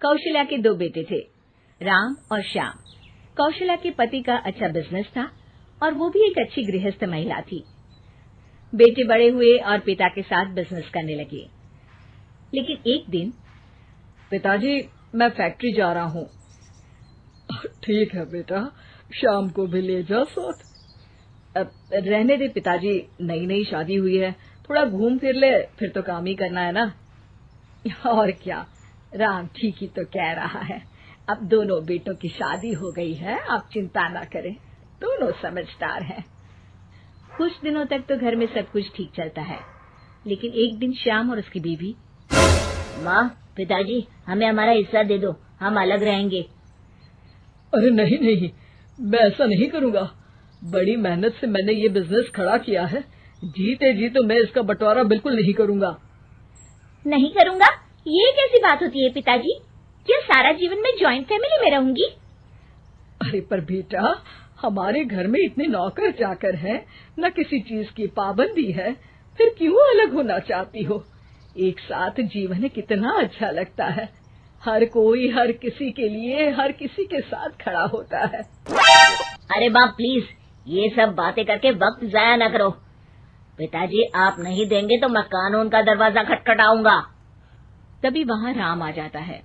कौशल्या के दो बेटे थे, राम और श्याम। कौशल्या के पति का अच्छा बिजनेस था और वो भी एक अच्छी गृहस्थ महिला थी। बेटे बड़े हुए और पिता के साथ बिजनेस करने लगे। लेकिन एक दिन, पिताजी मैं फैक्ट्री जा रहा हूँ। ठीक है बेटा, शाम को भी ले जा साथ। रहने दे पिताजी, नई नई शादी हुई है, थोड़ा घूम फिर ले, फिर तो काम ही करना है ना। और क्या, राम ठीक ही तो कह रहा है। अब दोनों बेटों की शादी हो गई है, आप चिंता ना करें, दोनों समझदार हैं। कुछ दिनों तक तो घर में सब कुछ ठीक चलता है, लेकिन एक दिन श्याम और उसकी बीवी, माँ, पिताजी हमें हमारा हिस्सा दे दो, हम अलग रहेंगे। अरे नहीं नहीं, मैं ऐसा नहीं करूँगा। बड़ी मेहनत से मैंने ये बिजनेस खड़ा किया है, जीते जी तो मैं इसका बंटवारा बिल्कुल नहीं करूँगा। नहीं करूँगा? ये कैसी बात होती है पिताजी? क्या सारा जीवन में जॉइंट फैमिली में रहूंगी? अरे पर बेटा, हमारे घर में इतने नौकर चाकर हैं, न किसी चीज की पाबंदी है, फिर क्यों अलग होना चाहती हो? एक साथ जीवन कितना अच्छा लगता है। हर कोई हर किसी के लिए हर किसी के साथ खड़ा होता है। अरे बाप प्लीज, ये सब बातें करके वक्त जाया न करो। पिताजी आप नहीं देंगे तो मैं कानून का दरवाजा खटखटाऊंगा। तभी वहाँ राम आ जाता है।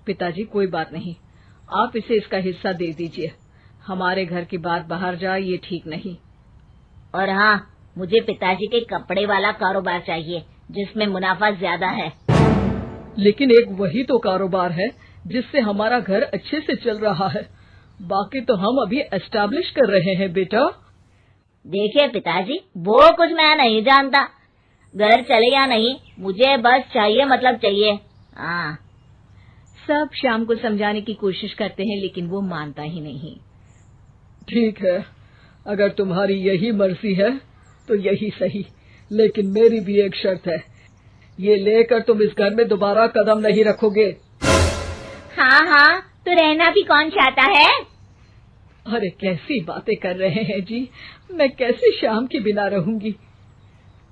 पिताजी कोई बात नहीं, आप इसे इसका हिस्सा दे दीजिए। हमारे घर की बात बाहर जाए ये ठीक नहीं। और हाँ, मुझे पिताजी के कपड़े वाला कारोबार चाहिए जिसमें मुनाफा ज्यादा है। लेकिन एक वही तो कारोबार है जिससे हमारा घर अच्छे से चल रहा है, बाकी तो हम अभी एस्टैब्लिश कर रहे हैं बेटा। देखिए पिताजी, वो कुछ मैं नहीं जानता, घर चले या नहीं, मुझे बस चाहिए मतलब चाहिए। हाँ। सब श्याम को समझाने की कोशिश करते हैं, लेकिन वो मानता ही नहीं। ठीक है, अगर तुम्हारी यही मर्जी है तो यही सही, लेकिन मेरी भी एक शर्त है, ये लेकर तुम इस घर में दोबारा कदम नहीं रखोगे। हाँ हाँ, तो रहना भी कौन चाहता है? अरे कैसी बातें कर रहे हैं जी, मैं कैसे श्याम के बिना रहूंगी।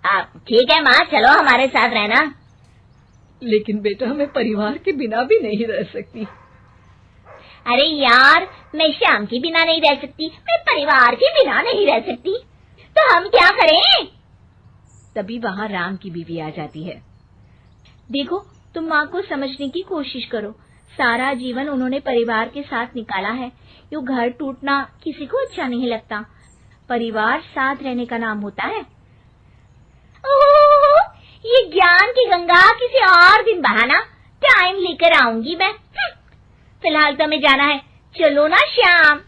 आप ठीक है माँ, चलो हमारे साथ रहना। लेकिन बेटा, मैं परिवार के बिना भी नहीं रह सकती। अरे यार, मैं श्याम के बिना नहीं रह सकती, मैं परिवार के बिना नहीं रह सकती, तो हम क्या करें? तभी वहाँ राम की बीवी आ जाती है। देखो, तुम माँ को समझने की कोशिश करो, सारा जीवन उन्होंने परिवार के साथ निकाला है। यो घर टूटना किसी को अच्छा नहीं लगता। परिवार साथ रहने का नाम होता है। ओह, ये ज्ञान की गंगा किसी और दिन बहाना, टाइम लेकर आऊंगी मैं। फिलहाल तो हमें जाना है, चलो ना श्याम।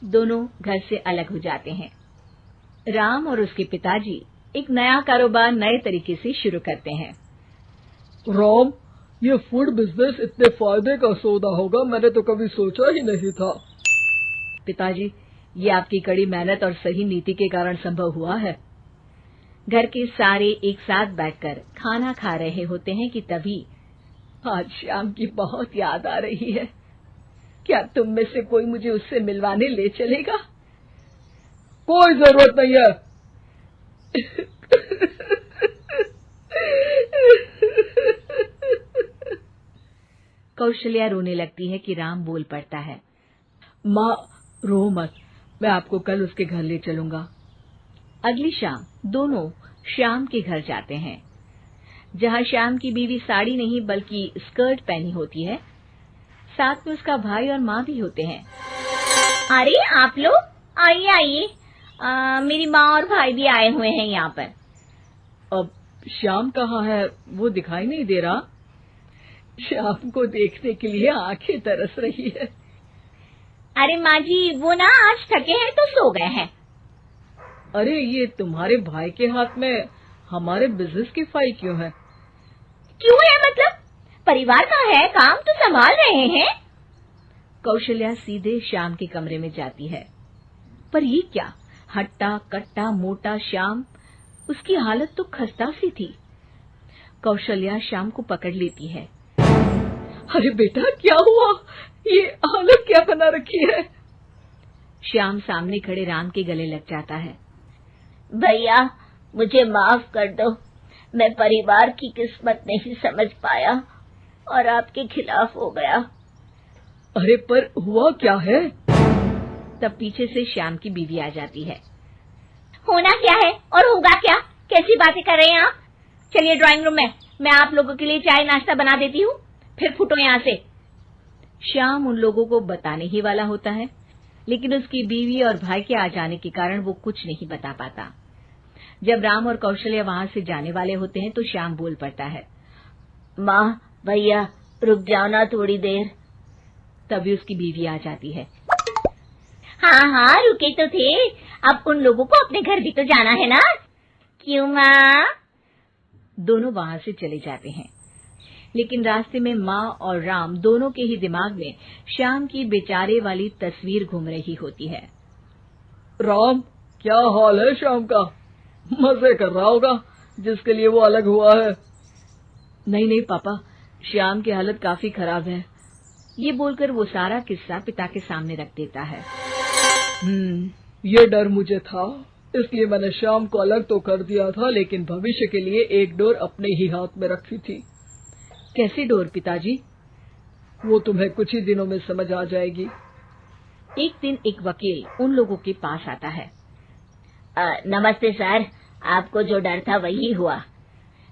दोनों घर से अलग हो जाते हैं। राम और उसके पिताजी एक नया कारोबार नए तरीके से शुरू करते हैं। राम, ये फूड बिजनेस इतने फायदे का सौदा होगा मैंने तो कभी सोचा ही नहीं था। पिताजी, ये आपकी कड़ी मेहनत और सही नीति के कारण संभव हुआ है। घर के सारे एक साथ बैठकर खाना खा रहे होते हैं कि तभी आज श्याम की बहुत याद आ रही है। क्या तुम में से कोई मुझे उससे मिलवाने ले चलेगा? कोई जरूरत नहीं है। कौशल्या रोने लगती है कि राम बोल पड़ता है। माँ रो मत, मैं आपको कल उसके घर ले चलूंगा। अगली शाम दोनों श्याम के घर जाते हैं, जहाँ श्याम की बीवी साड़ी नहीं बल्कि स्कर्ट पहनी होती है। साथ में उसका भाई और माँ भी होते हैं। अरे आप लोग आइए आइए, मेरी माँ और भाई भी आए हुए हैं यहाँ पर। अब श्याम कहाँ है, वो दिखाई नहीं दे रहा। श्याम को देखने के लिए आंखें तरस रही है। अरे माँ जी, वो ना आज थके हैं तो सो गए हैं। अरे ये तुम्हारे भाई के हाथ में हमारे बिजनेस की फाइल क्यों है? क्यों है मतलब? परिवार का है, काम तो संभाल रहे हैं। कौशल्या सीधे श्याम के कमरे में जाती है, पर ये क्या, हट्टा कट्टा मोटा श्याम, उसकी हालत तो खस्ता सी थी। कौशल्या श्याम को पकड़ लेती है। अरे बेटा, क्या हुआ? ये हालत क्या बना रखी है? श्याम सामने खड़े राम के गले लग जाता है। भैया मुझे माफ कर दो, मैं परिवार की किस्मत नहीं समझ पाया। और आपके खिलाफ हो गया। अरे पर हुआ क्या है? तब पीछे से श्याम की बीवी आ जाती है। होना क्या है और होगा क्या? कैसी बातें कर रहे हैं आप? चलिए ड्राइंग रूम में, मैं आप लोगों के लिए चाय नाश्ता बना देती हूँ, फिर फुटो यहाँ से। श्याम उन लोगों को बताने ही वाला होता है, लेकिन उसकी बीवी और भाई के आ जाने के कारण वो कुछ नहीं बता पाता। जब राम और कौशल्या वहां से जाने वाले होते हैं तो श्याम बोल पड़ता है, माँ भैया रुक जाओ ना थोड़ी देर। तभी उसकी बीवी आ जाती है। हाँ हाँ रुके तो थे, अब उन लोगों को अपने घर भी तो जाना है ना। क्यों माँ? दोनों वहां से चले जाते हैं, लेकिन रास्ते में माँ और राम दोनों के ही दिमाग में श्याम की बेचारे वाली तस्वीर घूम रही होती है। राम, क्या हाल है श्याम का? मजे कर रहा होगा जिसके लिए वो अलग हुआ है। नहीं नहीं पापा, श्याम की हालत काफी खराब है। ये बोलकर वो सारा किस्सा पिता के सामने रख देता है। ये डर मुझे था, इसलिए मैंने श्याम को अलग तो कर दिया था, लेकिन भविष्य के लिए एक डोर अपने ही हाथ में रखी थी। कैसी डोर पिताजी? वो तुम्हें कुछ ही दिनों में समझ आ जाएगी। एक दिन एक वकील उन लोगों के पास आता है। नमस्ते सर, आपको जो डर था वही हुआ।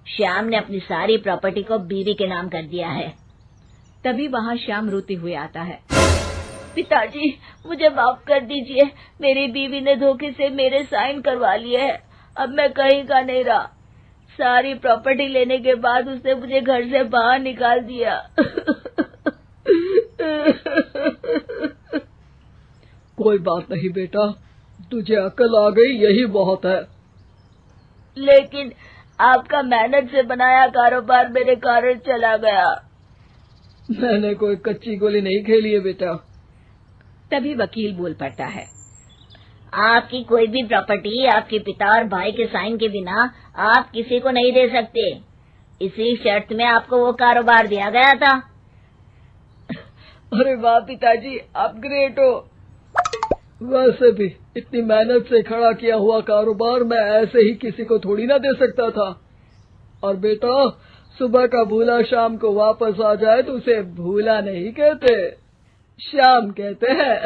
श्याम ने अपनी सारी प्रॉपर्टी को बीवी के नाम कर दिया है। तभी वहां श्याम रोते हुए आता है। पिताजी मुझे माफ कर दीजिए, मेरी बीवी ने धोखे से मेरे साइन करवा लिए हैं, अब मैं कहीं का नहीं रहा। सारी प्रॉपर्टी लेने के बाद उसने मुझे घर से बाहर निकाल दिया। कोई बात नहीं बेटा, तुझे अकल आ गई, यही बहुत है। लेकिन आपका मेहनत से बनाया कारोबार मेरे कारण चला गया। मैंने कोई कच्ची गोली नहीं खेली है बेटा। तभी वकील बोल पड़ता है। आपकी कोई भी प्रॉपर्टी आपके पिता और भाई के साइन के बिना आप किसी को नहीं दे सकते। इसी शर्त में आपको वो कारोबार दिया गया था। अरे वाह पिताजी, आप ग्रेट हो। वैसे भी इतनी मेहनत से खड़ा किया हुआ कारोबार मैं ऐसे ही किसी को थोड़ी ना दे सकता था। और बेटा, सुबह का भूला शाम को वापस आ जाए तो उसे भूला नहीं कहते, श्याम कहते हैं।